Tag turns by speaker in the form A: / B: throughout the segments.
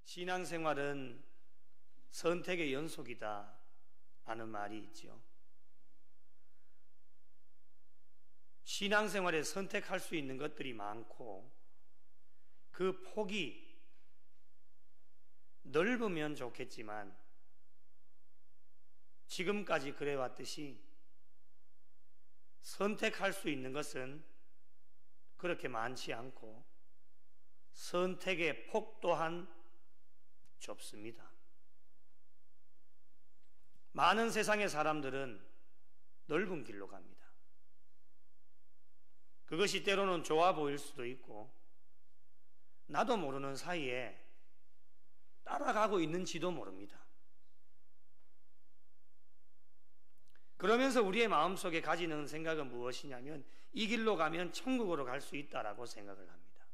A: 신앙생활은 선택의 연속이다 라는 말이 있죠. 신앙생활에 선택할 수 있는 것들이 많고 그 폭이 넓으면 좋겠지만 지금까지 그래왔듯이 선택할 수 있는 것은 그렇게 많지 않고 선택의 폭 또한 좁습니다. 많은 세상의 사람들은 넓은 길로 갑니다. 그것이 때로는 좋아 보일 수도 있고 나도 모르는 사이에 따라가고 있는지도 모릅니다. 그러면서 우리의 마음속에 가지는 생각은 무엇이냐면 이 길로 가면 천국으로 갈 수 있다라고 생각을 합니다.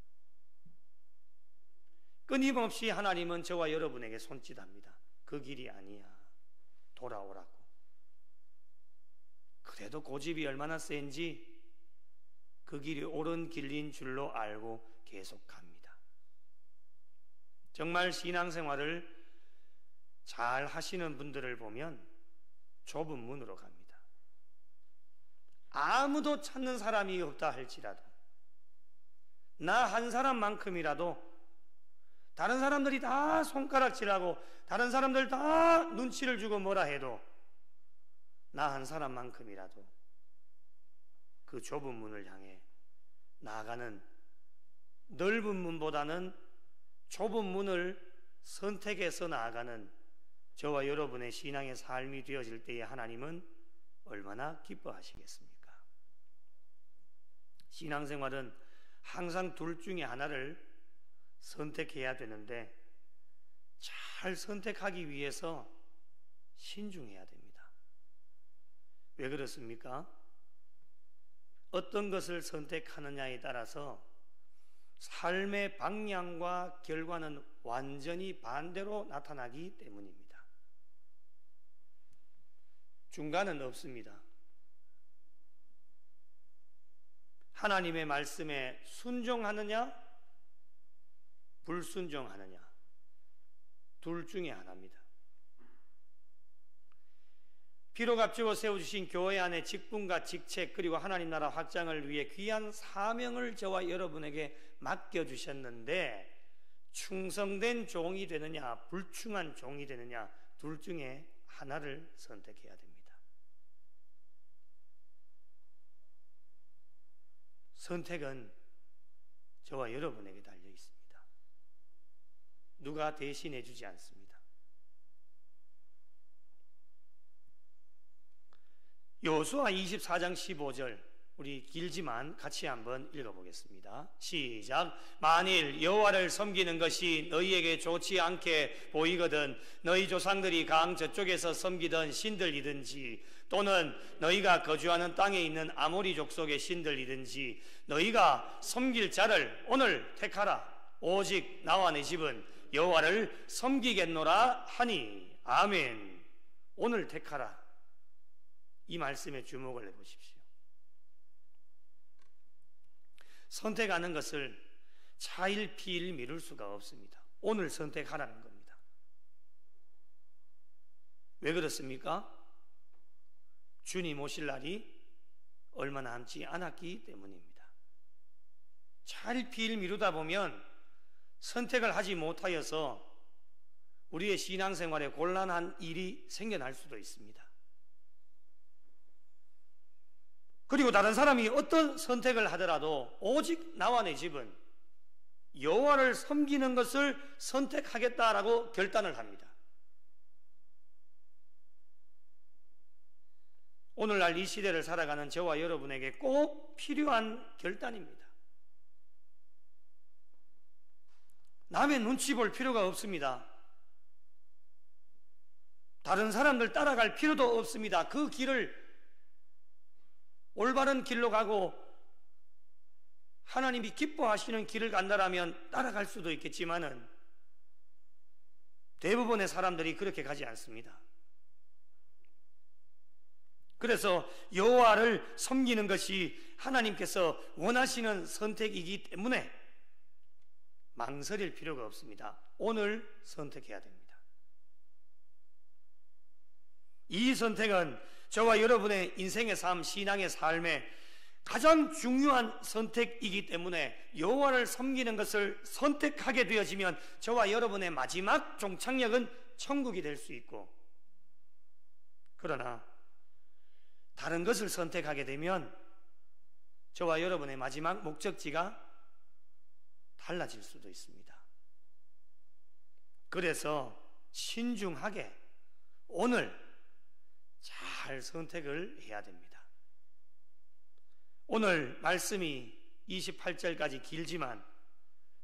A: 끊임없이 하나님은 저와 여러분에게 손짓합니다. 그 길이 아니야. 돌아오라고. 그래도 고집이 얼마나 센지 그 길이 옳은 길인 줄로 알고 계속 갑니다. 정말 신앙생활을 잘 하시는 분들을 보면 좁은 문으로 갑니다. 아무도 찾는 사람이 없다 할지라도 나 한 사람만큼이라도 다른 사람들이 다 손가락질하고 다른 사람들 다 눈치를 주고 뭐라 해도 나 한 사람만큼이라도 그 좁은 문을 향해 나아가는 넓은 문보다는 좁은 문을 선택해서 나아가는 저와 여러분의 신앙의 삶이 되어질 때에 하나님은 얼마나 기뻐하시겠습니까? 신앙생활은 항상 둘 중에 하나를 선택해야 되는데 잘 선택하기 위해서 신중해야 됩니다. 왜 그렇습니까? 어떤 것을 선택하느냐에 따라서 삶의 방향과 결과는 완전히 반대로 나타나기 때문입니다. 중간은 없습니다. 하나님의 말씀에 순종하느냐, 불순종하느냐, 둘 중에 하나입니다. 피로 값주고 세워주신 교회 안의 직분과 직책 그리고 하나님 나라 확장을 위해 귀한 사명을 저와 여러분에게 맡겨주셨는데 충성된 종이 되느냐 불충한 종이 되느냐 둘 중에 하나를 선택해야 됩니다. 선택은 저와 여러분에게 달려 있습니다. 누가 대신해 주지 않습니다. 여호수아 24장 15절 우리 길지만 같이 한번 읽어보겠습니다. 시작. 만일 여호와를 섬기는 것이 너희에게 좋지 않게 보이거든 너희 조상들이 강 저쪽에서 섬기던 신들이든지 또는 너희가 거주하는 땅에 있는 아모리 족속의 신들이든지 너희가 섬길 자를 오늘 택하라. 오직 나와 내 집은 여호와를 섬기겠노라 하니. 아멘. 오늘 택하라. 이 말씀에 주목을 해보십시오. 선택하는 것을 차일피일 미룰 수가 없습니다. 오늘 선택하라는 겁니다. 왜 그렇습니까? 주님 오실 날이 얼마 남지 않았기 때문입니다. 차일피일 미루다 보면 선택을 하지 못하여서 우리의 신앙생활에 곤란한 일이 생겨날 수도 있습니다. 그리고 다른 사람이 어떤 선택을 하더라도 오직 나와 내 집은 여호와를 섬기는 것을 선택하겠다라고 결단을 합니다. 오늘날 이 시대를 살아가는 저와 여러분에게 꼭 필요한 결단입니다. 남의 눈치 볼 필요가 없습니다. 다른 사람들 따라갈 필요도 없습니다. 그 길을 올바른 길로 가고 하나님이 기뻐하시는 길을 간다라면 따라갈 수도 있겠지만은 대부분의 사람들이 그렇게 가지 않습니다. 그래서 여호와를 섬기는 것이 하나님께서 원하시는 선택이기 때문에 망설일 필요가 없습니다. 오늘 선택해야 됩니다. 이 선택은 저와 여러분의 인생의 삶, 신앙의 삶에 가장 중요한 선택이기 때문에 여호와를 섬기는 것을 선택하게 되어지면 저와 여러분의 마지막 종착역은 천국이 될 수 있고, 그러나 다른 것을 선택하게 되면 저와 여러분의 마지막 목적지가 달라질 수도 있습니다. 그래서 신중하게 오늘 잘 선택을 해야 됩니다. 오늘 말씀이 28절까지 길지만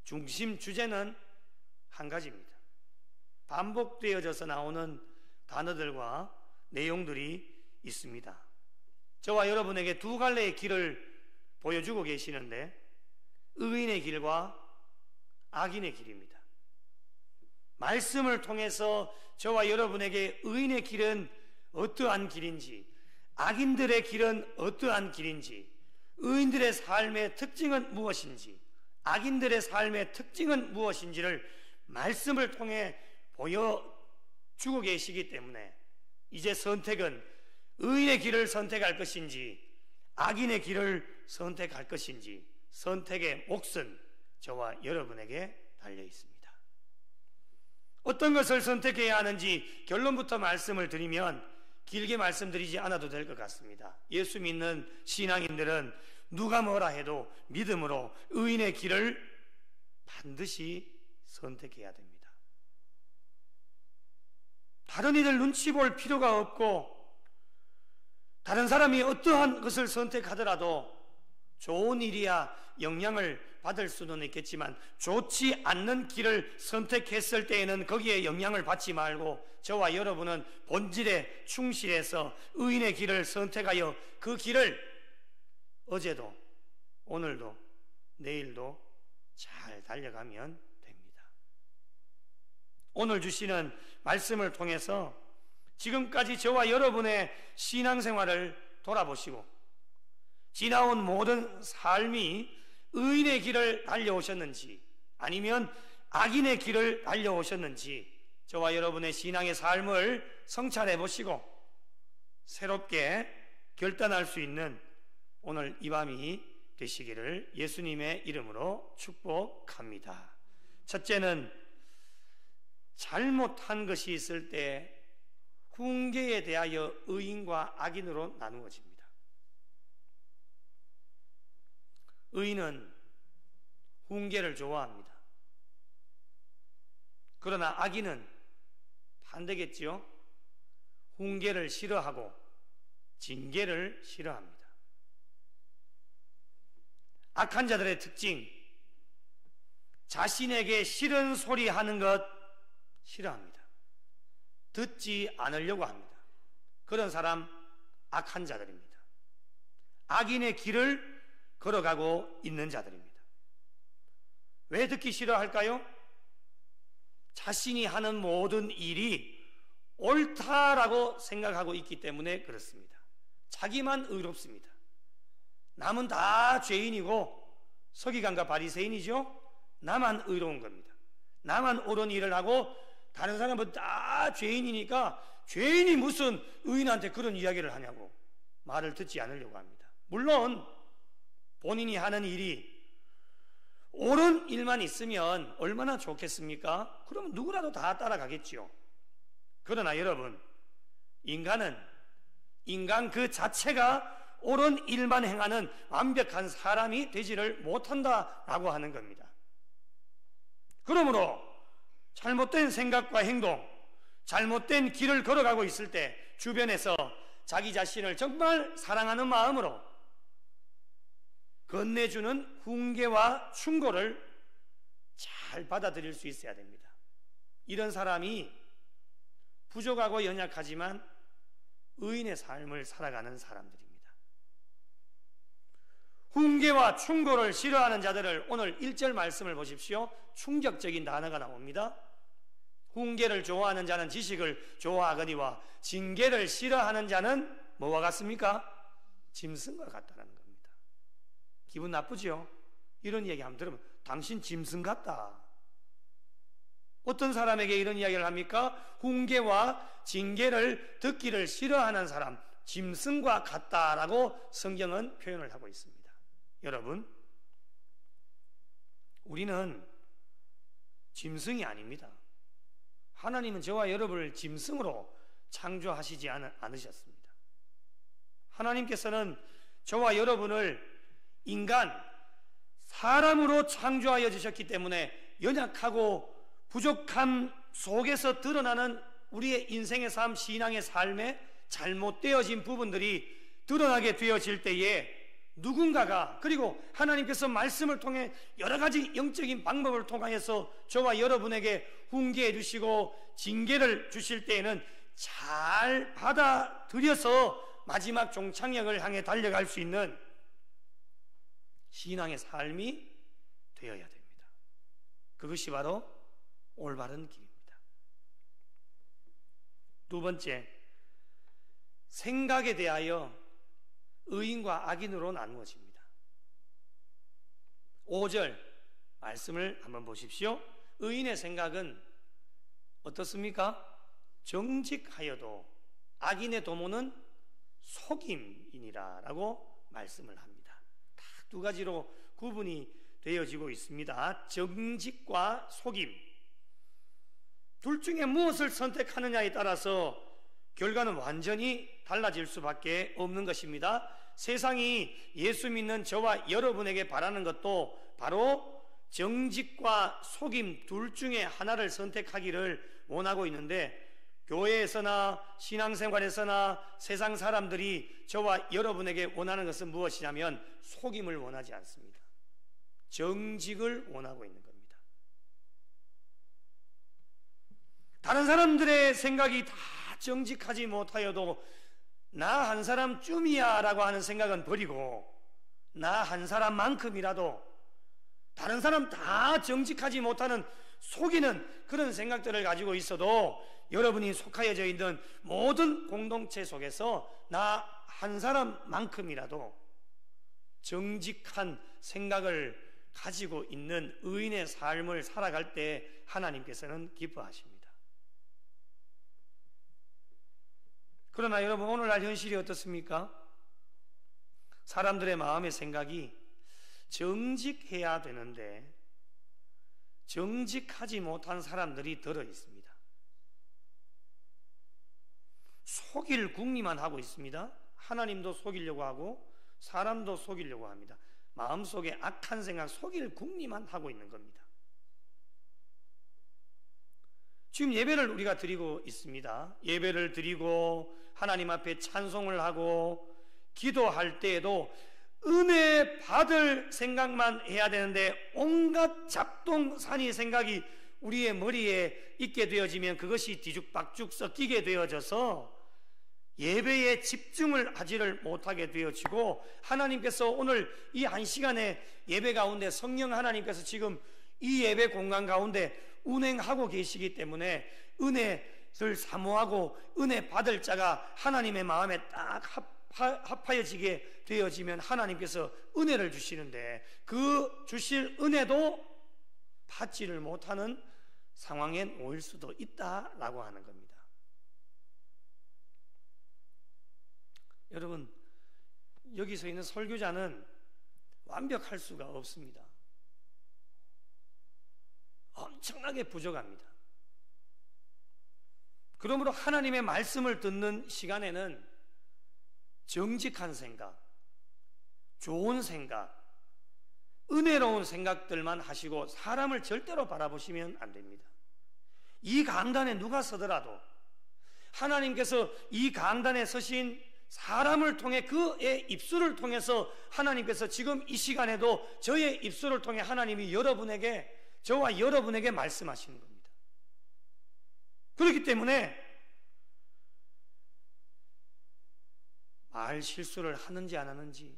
A: 중심 주제는 한 가지입니다. 반복되어져서 나오는 단어들과 내용들이 있습니다. 저와 여러분에게 두 갈래의 길을 보여주고 계시는데, 의인의 길과 악인의 길입니다. 말씀을 통해서 저와 여러분에게 의인의 길은 어떠한 길인지, 악인들의 길은 어떠한 길인지, 의인들의 삶의 특징은 무엇인지, 악인들의 삶의 특징은 무엇인지를 말씀을 통해 보여주고 계시기 때문에 이제 선택은 의인의 길을 선택할 것인지 악인의 길을 선택할 것인지, 선택의 몫은 저와 여러분에게 달려 있습니다. 어떤 것을 선택해야 하는지 결론부터 말씀을 드리면 길게 말씀드리지 않아도 될 것 같습니다. 예수 믿는 신앙인들은 누가 뭐라 해도 믿음으로 의인의 길을 반드시 선택해야 됩니다. 다른 이들 눈치 볼 필요가 없고, 다른 사람이 어떠한 것을 선택하더라도 좋은 일이야 영향을 받을 수는 있겠지만 좋지 않는 길을 선택했을 때에는 거기에 영향을 받지 말고 저와 여러분은 본질에 충실해서 의인의 길을 선택하여 그 길을 어제도 오늘도 내일도 잘 달려가면 됩니다. 오늘 주시는 말씀을 통해서 지금까지 저와 여러분의 신앙생활을 돌아보시고 지나온 모든 삶이 의인의 길을 달려오셨는지 아니면 악인의 길을 달려오셨는지 저와 여러분의 신앙의 삶을 성찰해 보시고 새롭게 결단할 수 있는 오늘 이 밤이 되시기를 예수님의 이름으로 축복합니다. 첫째는 잘못한 것이 있을 때 훈계에 대하여 의인과 악인으로 나누어집니다. 의인은 훈계를 좋아합니다. 그러나 악인은 반대겠지요. 훈계를 싫어하고 징계를 싫어합니다. 악한 자들의 특징, 자신에게 싫은 소리 하는 것 싫어합니다. 듣지 않으려고 합니다. 그런 사람 악한 자들입니다. 악인의 길을 걸어가고 있는 자들입니다. 왜 듣기 싫어할까요? 자신이 하는 모든 일이 옳다라고 생각하고 있기 때문에 그렇습니다. 자기만 의롭습니다. 남은 다 죄인이고 서기관과 바리새인이죠. 나만 의로운 겁니다. 나만 옳은 일을 하고 다른 사람은 다 죄인이니까 죄인이 무슨 의인한테 그런 이야기를 하냐고 말을 듣지 않으려고 합니다. 물론 본인이 하는 일이 옳은 일만 있으면 얼마나 좋겠습니까? 그러면 누구라도 다 따라가겠죠. 그러나 여러분, 인간 그 자체가 옳은 일만 행하는 완벽한 사람이 되지를 못한다라고 하는 겁니다. 그러므로 잘못된 생각과 행동, 잘못된 길을 걸어가고 있을 때 주변에서 자기 자신을 정말 사랑하는 마음으로 건네주는 훈계와 충고를 잘 받아들일 수 있어야 됩니다. 이런 사람이 부족하고 연약하지만 의인의 삶을 살아가는 사람들입니다. 훈계와 충고를 싫어하는 자들을 오늘 1절 말씀을 보십시오. 충격적인 단어가 나옵니다. 훈계를 좋아하는 자는 지식을 좋아하거니와 징계를 싫어하는 자는 뭐와 같습니까? 짐승과 같다는 겁니다. 기분 나쁘죠? 이런 얘기 한번 들으면 당신 짐승 같다. 어떤 사람에게 이런 이야기를 합니까? 훈계와 징계를 듣기를 싫어하는 사람, 짐승과 같다라고 성경은 표현을 하고 있습니다. 여러분, 우리는 짐승이 아닙니다. 하나님은 저와 여러분을 짐승으로 창조하시지 않으셨습니다. 하나님께서는 저와 여러분을 인간, 사람으로 창조하여 주셨기 때문에 연약하고 부족함 속에서 드러나는 우리의 인생의 삶, 신앙의 삶에 잘못되어진 부분들이 드러나게 되어질 때에 누군가가, 그리고 하나님께서 말씀을 통해 여러 가지 영적인 방법을 통하여서 저와 여러분에게 훈계해 주시고 징계를 주실 때에는 잘 받아들여서 마지막 종착역을 향해 달려갈 수 있는 신앙의 삶이 되어야 됩니다. 그것이 바로 올바른 길입니다. 두 번째, 생각에 대하여 의인과 악인으로 나누어집니다. 5절 말씀을 한번 보십시오. 의인의 생각은 어떻습니까? 정직하여도 악인의 도모는 속임이니라 라고 말씀을 합니다. 딱 두 가지로 구분이 되어지고 있습니다. 정직과 속임, 둘 중에 무엇을 선택하느냐에 따라서 결과는 완전히 달라질 수밖에 없는 것입니다. 세상이 예수 믿는 저와 여러분에게 바라는 것도 바로 정직과 속임 둘 중에 하나를 선택하기를 원하고 있는데, 교회에서나 신앙생활에서나 세상 사람들이 저와 여러분에게 원하는 것은 무엇이냐면 속임을 원하지 않습니다. 정직을 원하고 있는 겁니다. 다른 사람들의 생각이 다 정직하지 못하여도 나 한 사람쯤이야 라고 하는 생각은 버리고, 나 한 사람만큼이라도 다른 사람 다 정직하지 못하는 속이는 그런 생각들을 가지고 있어도 여러분이 속하여져 있는 모든 공동체 속에서 나 한 사람만큼이라도 정직한 생각을 가지고 있는 의인의 삶을 살아갈 때 하나님께서는 기뻐하십니다. 그러나 여러분, 오늘날 현실이 어떻습니까? 사람들의 마음의 생각이 정직해야 되는데 정직하지 못한 사람들이 들어 있습니다. 속일 궁리만 하고 있습니다. 하나님도 속이려고 하고 사람도 속이려고 합니다. 마음속에 악한 생각, 속일 궁리만 하고 있는 겁니다. 지금 예배를 우리가 드리고 있습니다. 예배를 드리고 하나님 앞에 찬송을 하고 기도할 때에도 은혜 받을 생각만 해야 되는데 온갖 잡동사니 생각이 우리의 머리에 있게 되어지면 그것이 뒤죽박죽 섞이게 되어져서 예배에 집중을 하지를 못하게 되어지고, 하나님께서 오늘 이 한 시간에 예배 가운데 성령 하나님께서 지금 이 예배 공간 가운데 운행하고 계시기 때문에 은혜를 사모하고 은혜 받을 자가 하나님의 마음에 딱 합하여지게 되어지면 하나님께서 은혜를 주시는데 그 주실 은혜도 받지를 못하는 상황에 놓일 수도 있다라고 하는 겁니다. 여러분, 여기서 있는 설교자는 완벽할 수가 없습니다. 엄청나게 부족합니다. 그러므로 하나님의 말씀을 듣는 시간에는 정직한 생각, 좋은 생각, 은혜로운 생각들만 하시고 사람을 절대로 바라보시면 안 됩니다. 이 강단에 누가 서더라도 하나님께서 이 강단에 서신 사람을 통해 그의 입술을 통해서 하나님께서 지금 이 시간에도 저의 입술을 통해 하나님이 여러분에게, 저와 여러분에게 말씀하시는 겁니다. 그렇기 때문에 말 실수를 하는지 안 하는지,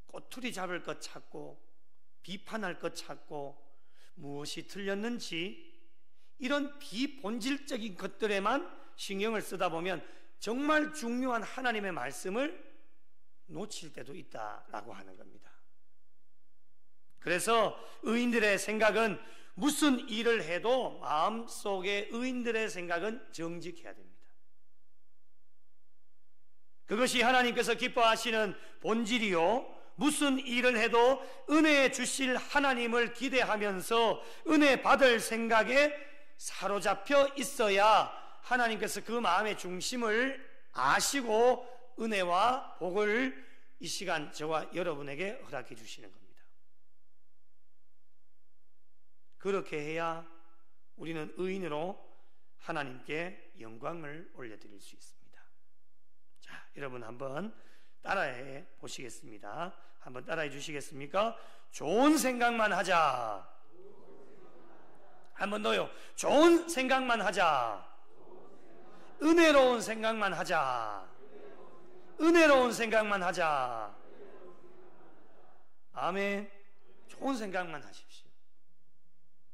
A: 꼬투리 잡을 것 찾고 비판할 것 찾고 무엇이 틀렸는지 이런 비본질적인 것들에만 신경을 쓰다 보면 정말 중요한 하나님의 말씀을 놓칠 때도 있다라고 하는 겁니다. 그래서 의인들의 생각은 무슨 일을 해도 마음속에 의인들의 생각은 정직해야 됩니다. 그것이 하나님께서 기뻐하시는 본질이요, 무슨 일을 해도 은혜 주실 하나님을 기대하면서 은혜 받을 생각에 사로잡혀 있어야 하나님께서 그 마음의 중심을 아시고 은혜와 복을 이 시간 저와 여러분에게 허락해 주시는 겁니다. 그렇게 해야 우리는 의인으로 하나님께 영광을 올려드릴 수 있습니다. 자, 여러분 한번 따라해 보시겠습니다. 한번 따라해 주시겠습니까? 좋은 생각만 하자. 한번 더요. 좋은 생각만 하자. 은혜로운 생각만 하자. 은혜로운 생각만 하자. 아멘. 좋은 생각만 하십시오.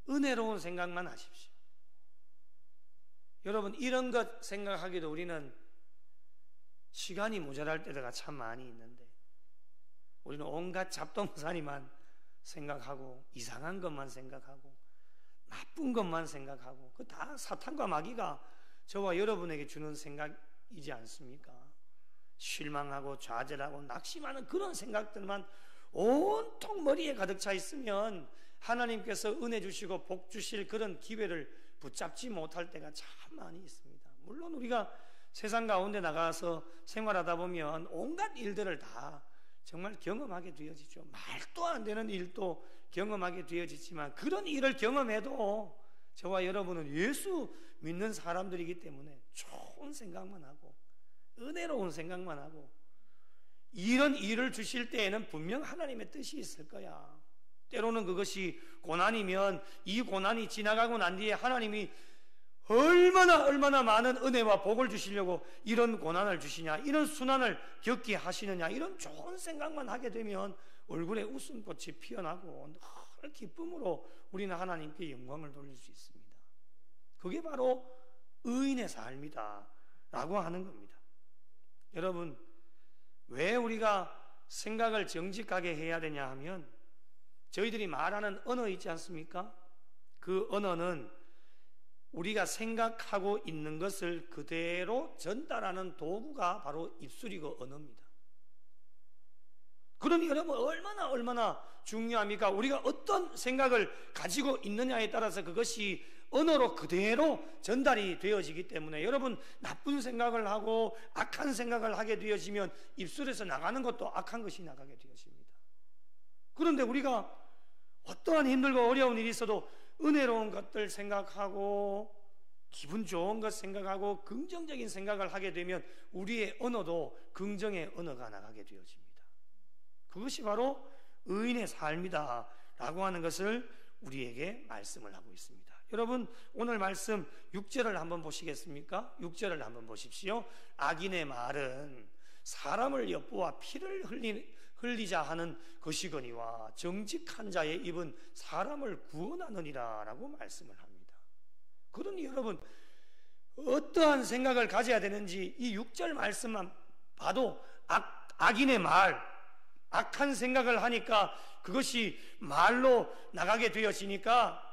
A: 은혜로운 생각만 하십시오. 여러분, 이런 것 생각하기도 우리는 시간이 모자랄 때가 참 많이 있는데, 우리는 온갖 잡동사니만 생각하고 이상한 것만 생각하고 나쁜 것만 생각하고, 그 다 사탄과 마귀가 저와 여러분에게 주는 생각이지 않습니까? 실망하고 좌절하고 낙심하는 그런 생각들만 온통 머리에 가득 차 있으면 하나님께서 은혜 주시고 복 주실 그런 기회를 붙잡지 못할 때가 참 많이 있습니다. 물론 우리가 세상 가운데 나가서 생활하다 보면 온갖 일들을 다 정말 경험하게 되어지죠. 말도 안 되는 일도 경험하게 되어지지만, 그런 일을 경험해도 저와 여러분은 예수 믿는 사람들이기 때문에 좋은 생각만 하고 은혜로운 생각만 하고, 이런 일을 주실 때에는 분명 하나님의 뜻이 있을 거야. 때로는 그것이 고난이면 이 고난이 지나가고 난 뒤에 하나님이 얼마나 많은 은혜와 복을 주시려고 이런 고난을 주시냐, 이런 순환을 겪게 하시느냐, 이런 좋은 생각만 하게 되면 얼굴에 웃음꽃이 피어나고 늘 기쁨으로 우리는 하나님께 영광을 돌릴 수 있습니다. 그게 바로 의인의 삶이다 라고 하는 겁니다. 여러분, 왜 우리가 생각을 정직하게 해야 되냐 하면, 저희들이 말하는 언어 있지 않습니까? 그 언어는 우리가 생각하고 있는 것을 그대로 전달하는 도구가 바로 입술이고 언어입니다. 그러니 여러분, 얼마나 중요합니까? 우리가 어떤 생각을 가지고 있느냐에 따라서 그것이 언어로 그대로 전달이 되어지기 때문에, 여러분, 나쁜 생각을 하고 악한 생각을 하게 되어지면 입술에서 나가는 것도 악한 것이 나가게 되어집니다. 그런데 우리가 어떠한 힘들고 어려운 일이 있어도 은혜로운 것들 생각하고 기분 좋은 것 생각하고 긍정적인 생각을 하게 되면 우리의 언어도 긍정의 언어가 나가게 되어집니다. 그것이 바로 의인의 삶이다 라고 하는 것을 우리에게 말씀을 하고 있습니다. 여러분, 오늘 말씀 6절을 한번 보시겠습니까? 6절을 한번 보십시오. 악인의 말은 사람을 엿보아 피를 흘리자 하는 것이거니와 정직한 자의 입은 사람을 구원하느니라 라고 말씀을 합니다. 그러니 여러분, 어떠한 생각을 가져야 되는지 이 6절 말씀만 봐도 악인의 말, 악한 생각을 하니까 그것이 말로 나가게 되어지니까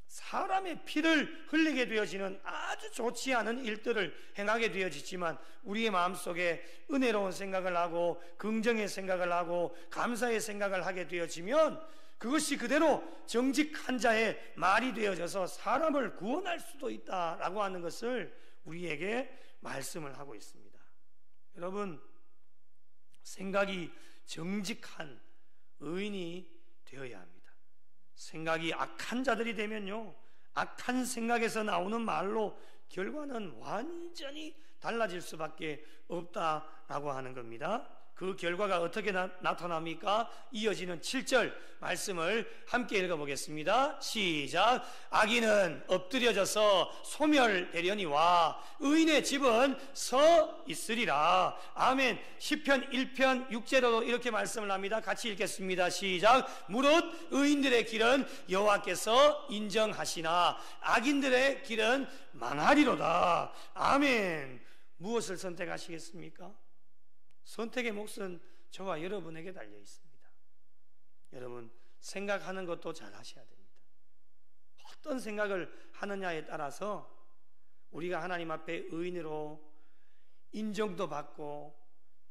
A: 사람의 피를 흘리게 되어지는 아주 좋지 않은 일들을 행하게 되어지지만, 우리의 마음속에 은혜로운 생각을 하고 긍정의 생각을 하고 감사의 생각을 하게 되어지면 그것이 그대로 정직한 자의 말이 되어져서 사람을 구원할 수도 있다라고 하는 것을 우리에게 말씀을 하고 있습니다. 여러분, 생각이 정직한 의인이 되어야 합니다. 생각이 악한 자들이 되면요, 악한 생각에서 나오는 말로 결과는 완전히 달라질 수밖에 없다라고 하는 겁니다. 그 결과가 어떻게 나타납니까? 이어지는 7절 말씀을 함께 읽어보겠습니다. 시작. 악인은 엎드려져서 소멸되려니와 의인의 집은 서 있으리라. 아멘. 시편 1편 6절로도 이렇게 말씀을 합니다. 같이 읽겠습니다. 시작. 무릇 의인들의 길은 여호와께서 인정하시나 악인들의 길은 망하리로다. 아멘. 무엇을 선택하시겠습니까? 선택의 몫은 저와 여러분에게 달려 있습니다. 여러분, 생각하는 것도 잘 하셔야 됩니다. 어떤 생각을 하느냐에 따라서 우리가 하나님 앞에 의인으로 인정도 받고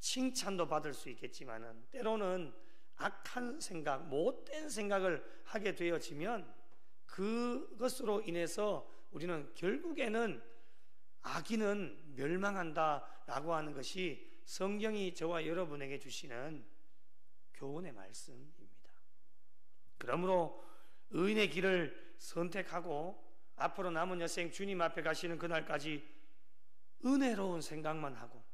A: 칭찬도 받을 수 있겠지만은 때로는 악한 생각, 못된 생각을 하게 되어지면 그것으로 인해서 우리는 결국에는 악인은 멸망한다라고 하는 것이 성경이 저와 여러분에게 주시는 교훈의 말씀입니다. 그러므로 의인의 길을 선택하고 앞으로 남은 여생 주님 앞에 가시는 그날까지 은혜로운 생각만 하고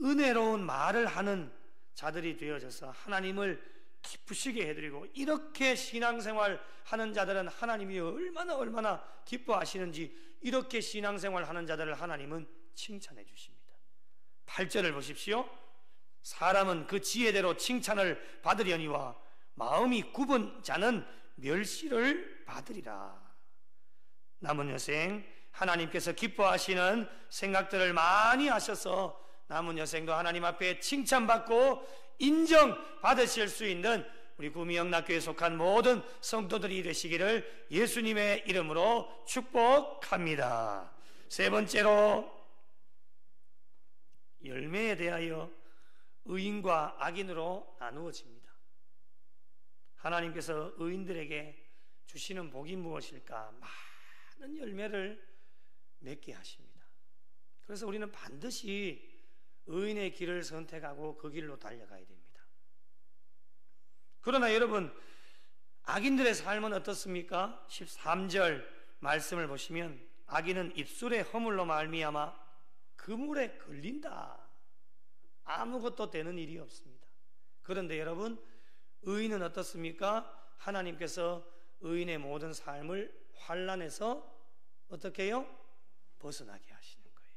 A: 은혜로운 말을 하는 자들이 되어져서 하나님을 기쁘시게 해드리고, 이렇게 신앙생활 하는 자들은 하나님이 얼마나 기뻐하시는지 이렇게 신앙생활 하는 자들을 하나님은 칭찬해 주십니다. 8절을 보십시오. 사람은 그 지혜대로 칭찬을 받으려니와 마음이 굽은 자는 멸시를 받으리라. 남은 여생 하나님께서 기뻐하시는 생각들을 많이 하셔서 남은 여생도 하나님 앞에 칭찬받고 인정받으실 수 있는 우리 구미영락교회에 속한 모든 성도들이 되시기를 예수님의 이름으로 축복합니다. 세 번째로, 열매에 대하여 의인과 악인으로 나누어집니다. 하나님께서 의인들에게 주시는 복이 무엇일까? 많은 열매를 맺게 하십니다. 그래서 우리는 반드시 의인의 길을 선택하고 그 길로 달려가야 됩니다. 그러나 여러분, 악인들의 삶은 어떻습니까? 13절 말씀을 보시면 악인은 입술의 허물로 말미암아 그물에 걸린다. 아무것도 되는 일이 없습니다. 그런데 여러분, 의인은 어떻습니까? 하나님께서 의인의 모든 삶을 환난에서 어떻게 해요? 벗어나게 하시는 거예요.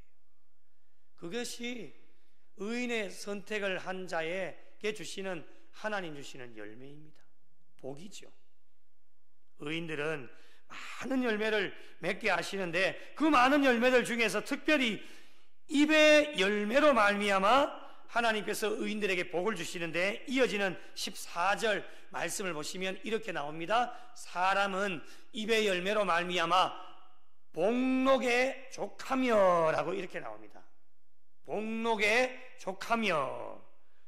A: 그것이 의인의 선택을 한 자에게 주시는, 하나님 주시는 열매입니다. 복이죠. 의인들은 많은 열매를 맺게 하시는데 그 많은 열매들 중에서 특별히 입의 열매로 말미암아 하나님께서 의인들에게 복을 주시는데, 이어지는 14절 말씀을 보시면 이렇게 나옵니다. 사람은 입의 열매로 말미암아 복록에 족하며 라고 이렇게 나옵니다. 복록에 족하며.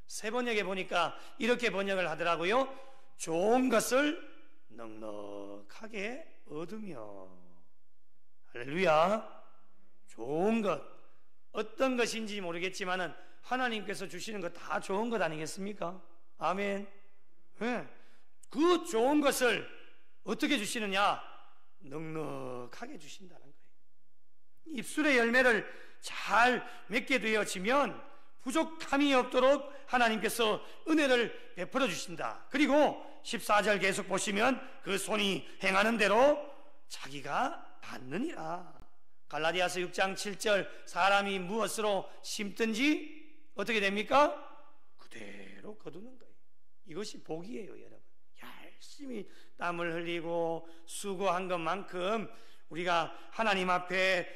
A: 세 번역에 보니까 이렇게 번역을 하더라고요. 좋은 것을 넉넉하게 얻으며. 할렐루야. 좋은 것, 어떤 것인지 모르겠지만은 하나님께서 주시는 것 다 좋은 것 아니겠습니까? 아멘. 네. 그 좋은 것을 어떻게 주시느냐? 넉넉하게 주신다는 거예요. 입술의 열매를 잘 맺게 되어지면 부족함이 없도록 하나님께서 은혜를 베풀어 주신다. 그리고 14절 계속 보시면 그 손이 행하는 대로 자기가 받느니라. 갈라디아서 6장 7절 사람이 무엇으로 심든지 어떻게 됩니까? 그대로 거두는 거예요. 이것이 복이에요, 여러분. 열심히 땀을 흘리고 수고한 것만큼 우리가 하나님 앞에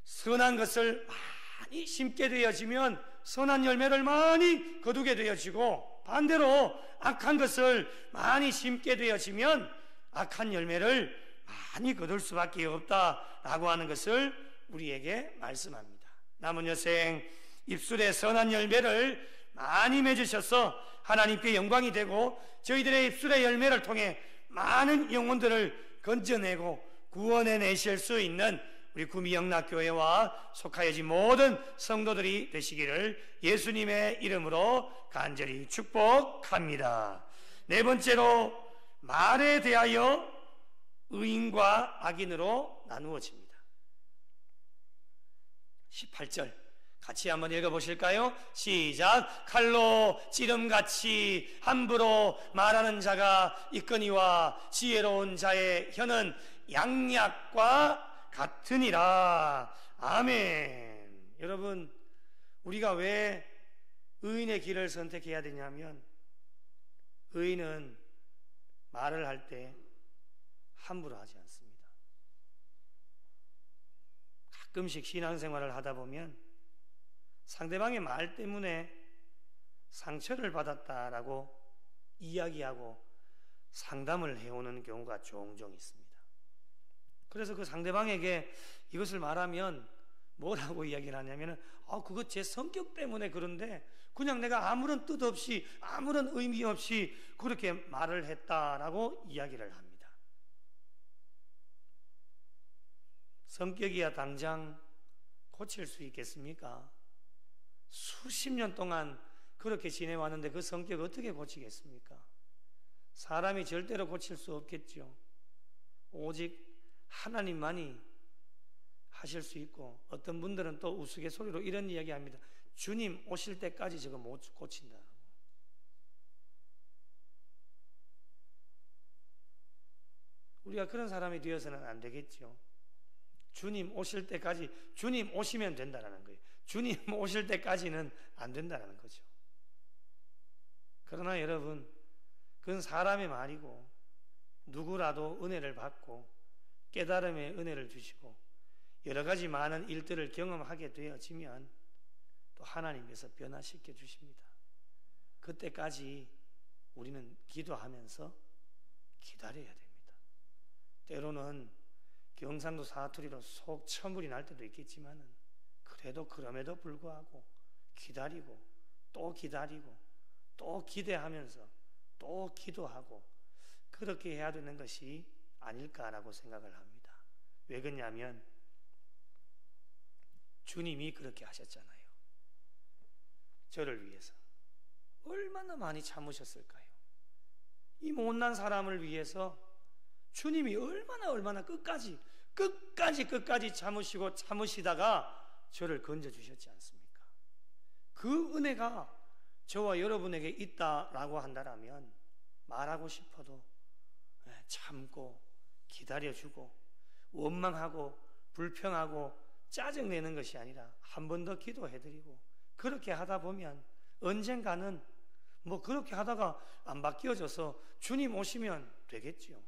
A: 선한 것을 많이 심게 되어지면 선한 열매를 많이 거두게 되어지고, 반대로 악한 것을 많이 심게 되어지면 악한 열매를 많이 거둘 수밖에 없다라고 하는 것을 우리에게 말씀합니다. 남은 여생 입술에 선한 열매를 많이 맺으셔서 하나님께 영광이 되고 저희들의 입술의 열매를 통해 많은 영혼들을 건져내고 구원해내실 수 있는 우리 구미영락교회와 속하여진 모든 성도들이 되시기를 예수님의 이름으로 간절히 축복합니다. 네 번째로, 말에 대하여 의인과 악인으로 나누어집니다. 18절 같이 한번 읽어보실까요? 시작. 칼로 찌름같이 함부로 말하는 자가 있거니와 지혜로운 자의 혀는 양약과 같으니라. 아멘. 여러분, 우리가 왜 의인의 길을 선택해야 되냐면, 의인은 말을 할 때 함부로 하지 않습니다. 가끔씩 신앙생활을 하다 보면 상대방의 말 때문에 상처를 받았다라고 이야기하고 상담을 해오는 경우가 종종 있습니다. 그래서 그 상대방에게 이것을 말하면 뭐라고 이야기를 하냐면은 그거 제 성격 때문에 그런데 그냥 내가 아무런 뜻 없이 아무런 의미 없이 그렇게 말을 했다라고 이야기를 합니다. 성격이야 당장 고칠 수 있겠습니까? 수십 년 동안 그렇게 지내왔는데 그 성격 어떻게 고치겠습니까? 사람이 절대로 고칠 수 없겠죠. 오직 하나님만이 하실 수 있고, 어떤 분들은 또 우스갯소리로 이런 이야기 합니다. 주님 오실 때까지 저거 못 고친다. 우리가 그런 사람이 되어서는 안 되겠죠. 주님 오실 때까지, 주님 오시면 된다는 거예요. 주님 오실 때까지는 안 된다는 거죠. 그러나 여러분, 그건 사람의 말이고, 누구라도 은혜를 받고 깨달음의 은혜를 주시고 여러 가지 많은 일들을 경험하게 되어지면 또 하나님께서 변화시켜 주십니다. 그때까지 우리는 기도하면서 기다려야 됩니다. 때로는 경상도 사투리로 속 천불이 날 때도 있겠지만은 그래도 그럼에도 불구하고 기다리고 또 기다리고 또 기대하면서 또 기도하고 그렇게 해야 되는 것이 아닐까라고 생각을 합니다. 왜 그러냐면 주님이 그렇게 하셨잖아요. 저를 위해서 얼마나 많이 참으셨을까요? 이 못난 사람을 위해서 주님이 얼마나 끝까지 참으시고 참으시다가 저를 건져주셨지 않습니까? 그 은혜가 저와 여러분에게 있다라고 한다면 말하고 싶어도 참고 기다려주고 원망하고 불평하고 짜증내는 것이 아니라 한 번 더 기도해드리고 그렇게 하다 보면 언젠가는 그렇게 하다가 안 바뀌어져서 주님 오시면 되겠죠.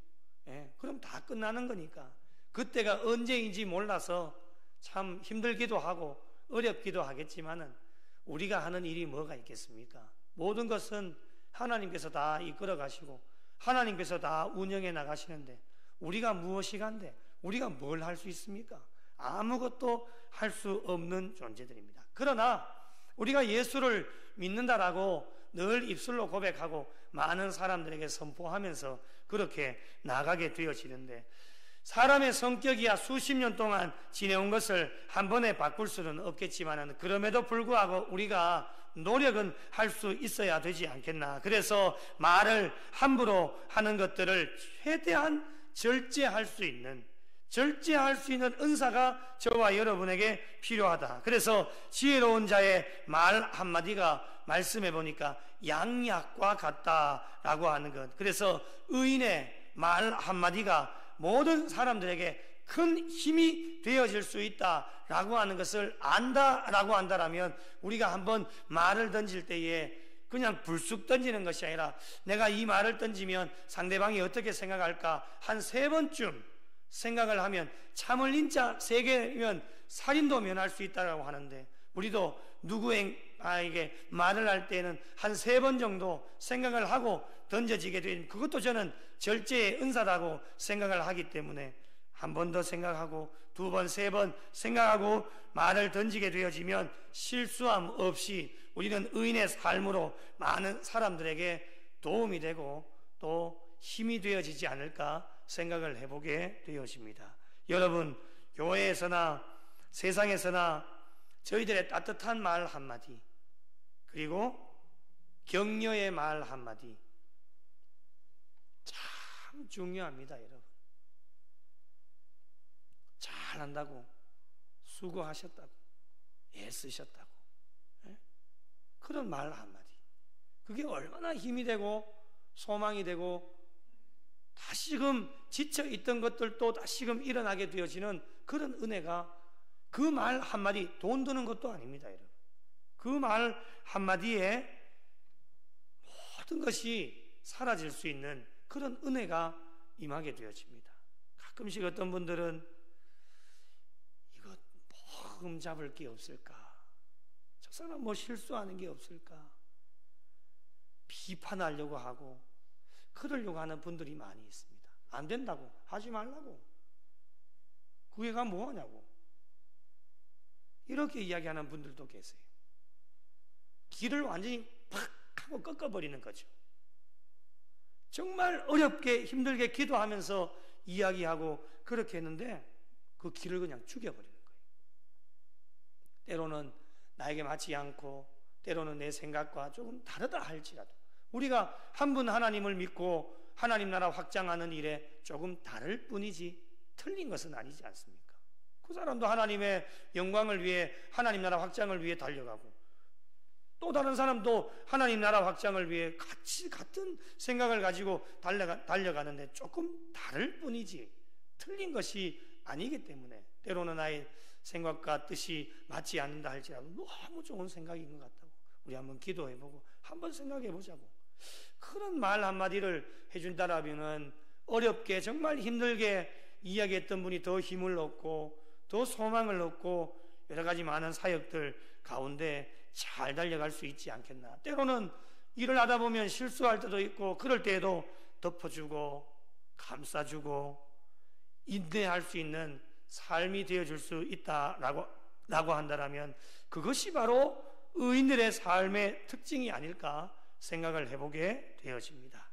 A: 그럼 다 끝나는 거니까 그때가 언제인지 몰라서 참 힘들기도 하고 어렵기도 하겠지만은 우리가 하는 일이 뭐가 있겠습니까? 모든 것은 하나님께서 다 이끌어 가시고 하나님께서 다 운영해 나가시는데 우리가 무엇이간데 우리가 뭘 할 수 있습니까? 아무것도 할 수 없는 존재들입니다. 그러나 우리가 예수를 믿는다라고 늘 입술로 고백하고 많은 사람들에게 선포하면서 그렇게 나가게 되어지는데 사람의 성격이야 수십 년 동안 지내온 것을 한 번에 바꿀 수는 없겠지만 그럼에도 불구하고 우리가 노력은 할 수 있어야 되지 않겠나. 그래서 말을 함부로 하는 것들을 최대한 절제할 수 있는 은사가 저와 여러분에게 필요하다. 그래서 지혜로운 자의 말 한마디가 말씀해 보니까 양약과 같다라고 하는 것. 그래서 의인의 말 한마디가 모든 사람들에게 큰 힘이 되어질 수 있다라고 하는 것을 안다라고 한다라면 우리가 한번 말을 던질 때에 그냥 불쑥 던지는 것이 아니라 내가 이 말을 던지면 상대방이 어떻게 생각할까 한 3번쯤 생각을 하면 참을 인자 3개면 살인도 면할 수 있다고 하는데 우리도 누구에게 말을 할 때는 한 3번 정도 생각을 하고 던져지게 되는 그것도 저는 절제의 은사라고 생각을 하기 때문에 한 번 더 생각하고 2번, 3번 생각하고 말을 던지게 되어지면 실수함 없이 우리는 의인의 삶으로 많은 사람들에게 도움이 되고 또 힘이 되어지지 않을까 생각을 해보게 되어집니다. 여러분, 교회에서나 세상에서나 저희들의 따뜻한 말 한마디 그리고 격려의 말 한마디 참 중요합니다. 여러분, 잘한다고 수고하셨다고 애쓰셨다고 그런 말 한마디 그게 얼마나 힘이 되고 소망이 되고 다시금 지쳐있던 것들도 다시금 일어나게 되어지는 그런 은혜가 그 말 한마디 돈 드는 것도 아닙니다. 여러분, 그 말 한마디에 모든 것이 사라질 수 있는 그런 은혜가 임하게 되어집니다. 가끔씩 어떤 분들은 이거 뭐 잡을 게 없을까? 저 사람 뭐 실수하는 게 없을까? 비판하려고 하고 그러려고 하는 분들이 많이 있습니다. 안 된다고 하지 말라고 그 애가 뭐하냐고 이렇게 이야기하는 분들도 계세요. 길을 완전히 팍 하고 꺾어버리는 거죠. 정말 어렵게 힘들게 기도하면서 이야기하고 그렇게 했는데 그 길을 그냥 죽여버리는 거예요. 때로는 나에게 맞지 않고 때로는 내 생각과 조금 다르다 할지라도 우리가 한 분 하나님을 믿고 하나님 나라 확장하는 일에 조금 다를 뿐이지 틀린 것은 아니지 않습니까? 그 사람도 하나님의 영광을 위해 하나님 나라 확장을 위해 달려가고 또 다른 사람도 하나님 나라 확장을 위해 같은 생각을 가지고 달려가는데 조금 다를 뿐이지 틀린 것이 아니기 때문에 때로는 나의 생각과 뜻이 맞지 않는다 할지라도 너무 좋은 생각인 것 같다고 우리 한번 기도해보고 한번 생각해보자고 그런 말 한마디를 해준다라면 어렵게 정말 힘들게 이야기했던 분이 더 힘을 얻고 더 소망을 얻고 여러 가지 많은 사역들 가운데 잘 달려갈 수 있지 않겠나. 때로는 일을 하다 보면 실수할 때도 있고 그럴 때에도 덮어주고 감싸주고 인내할 수 있는 삶이 되어줄 수 있다라고 한다면 그것이 바로 의인들의 삶의 특징이 아닐까 생각을 해보게 되어집니다.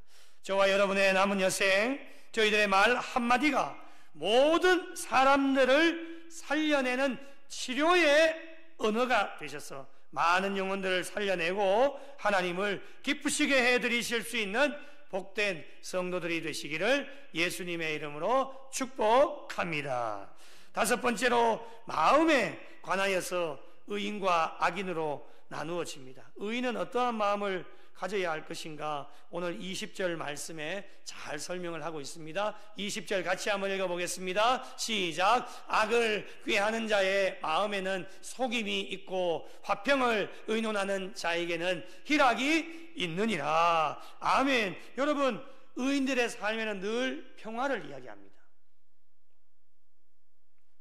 A: 저와 여러분의 남은 여생 저희들의 말 한마디가 모든 사람들을 살려내는 치료의 언어가 되셔서 많은 영혼들을 살려내고 하나님을 기쁘시게 해드리실 수 있는 복된 성도들이 되시기를 예수님의 이름으로 축복합니다. 다섯 번째로 마음에 관하여서 의인과 악인으로 나누어집니다. 의인은 어떠한 마음을 가져야 할 것인가 오늘 20절 말씀에 잘 설명을 하고 있습니다. 20절 같이 한번 읽어보겠습니다. 시작. 악을 꾀하는 자의 마음에는 속임이 있고 화평을 의논하는 자에게는 희락이 있느니라. 아멘. 여러분 의인들의 삶에는 늘 평화를 이야기합니다.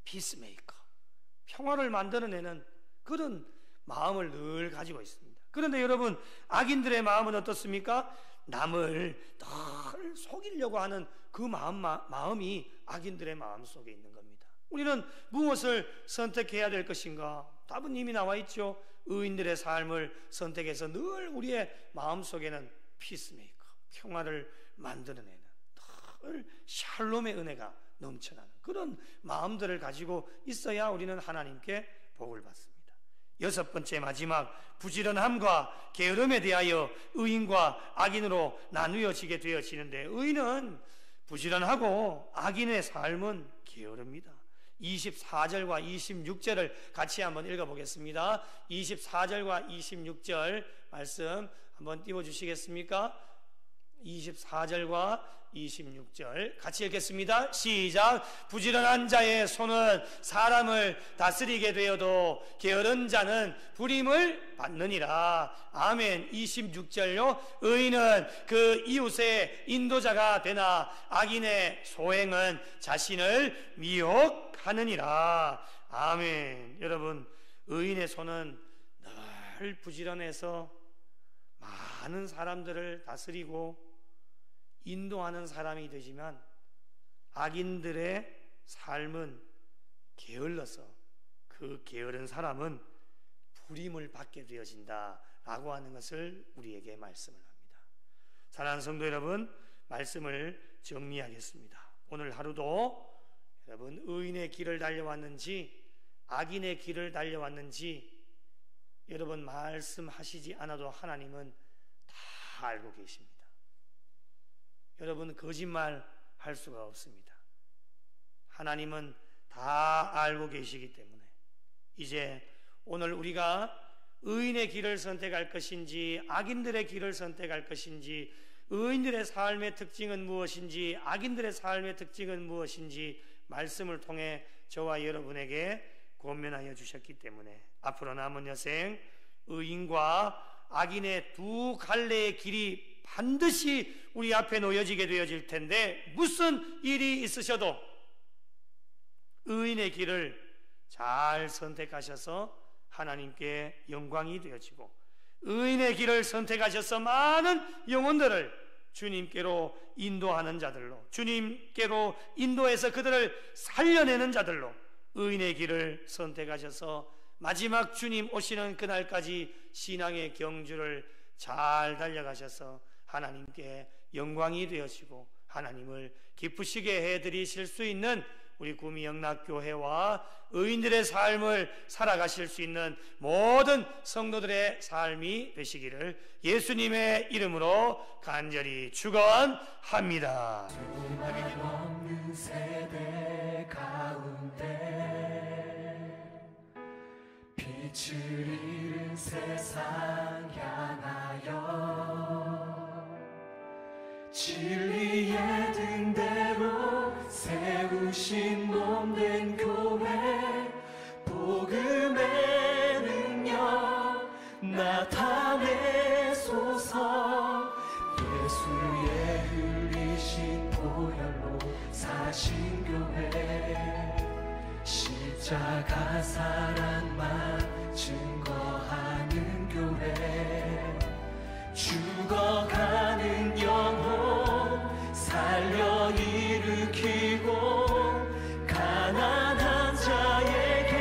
A: 피스메이커 평화를 만들어내는 그런 마음을 늘 가지고 있습니다. 그런데 여러분 악인들의 마음은 어떻습니까? 남을 늘 속이려고 하는 그 마음이 악인들의 마음 속에 있는 겁니다. 우리는 무엇을 선택해야 될 것인가? 답은 이미 나와 있죠. 의인들의 삶을 선택해서 늘 우리의 마음 속에는 피스메이커 평화를 만들어내는 늘 샬롬의 은혜가 넘쳐나는 그런 마음들을 가지고 있어야 우리는 하나님께 복을 받습니다. 여섯 번째 마지막 부지런함과 게으름에 대하여 의인과 악인으로 나누어지게 되어지는데 의인은 부지런하고 악인의 삶은 게으릅니다. 24절과 26절을 같이 한번 읽어보겠습니다. 24절과 26절 말씀 한번 띄워주시겠습니까? 24절과 26절 같이 읽겠습니다. 시작. 부지런한 자의 손은 사람을 다스리게 되어도 게으른 자는 불임을 받느니라. 아멘. 26절요. 의인은 그 이웃의 인도자가 되나 악인의 소행은 자신을 미혹하느니라. 아멘. 여러분 의인의 손은 늘 부지런해서 많은 사람들을 다스리고 인도하는 사람이 되지만 악인들의 삶은 게을러서 그 게으른 사람은 불임을 받게 되어진다라고 하는 것을 우리에게 말씀을 합니다. 사랑하는 성도 여러분, 말씀을 정리하겠습니다. 오늘 하루도 여러분 의인의 길을 달려왔는지 악인의 길을 달려왔는지 여러분 말씀하시지 않아도 하나님은 다 알고 계십니다. 여러분 거짓말 할 수가 없습니다. 하나님은 다 알고 계시기 때문에 이제 오늘 우리가 의인의 길을 선택할 것인지 악인들의 길을 선택할 것인지 의인들의 삶의 특징은 무엇인지 악인들의 삶의 특징은 무엇인지 말씀을 통해 저와 여러분에게 권면하여 주셨기 때문에 앞으로 남은 여생 의인과 악인의 두 갈래의 길이 반드시 우리 앞에 놓여지게 되어질 텐데 무슨 일이 있으셔도 의인의 길을 잘 선택하셔서 하나님께 영광이 되어지고 의인의 길을 선택하셔서 많은 영혼들을 주님께로 인도하는 자들로, 주님께로 인도해서 그들을 살려내는 자들로 의인의 길을 선택하셔서 마지막 주님 오시는 그날까지 신앙의 경주를 잘 달려가셔서 하나님께 영광이 되어지고 하나님을 기쁘시게 해드리실 수 있는 우리 구미영락교회와 의인들의 삶을 살아가실 수 있는 모든 성도들의 삶이 되시기를 예수님의 이름으로 간절히 축원합니다.
B: 수많은 없는 세대 가운데 빛을 잃은 세상 향하여 진리의 등대로 세우신 몸된 교회, 복음의 능력 나타내소서. 예수의 흘리신 보혈로 사신 교회, 십자가 사랑만 증거하는 교회, 죽어가는 영혼 살려 일으키고 가난한 자에게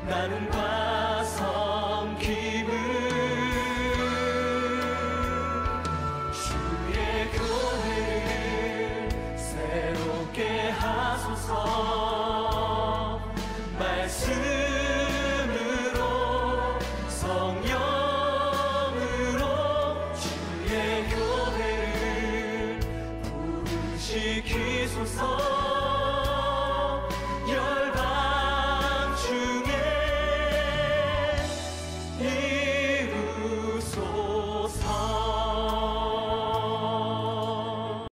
B: 나눔과 섬김을 주의 교회를 새롭게 하소서. 말씀으로 성령으로 주의 교회를 부르시키소서.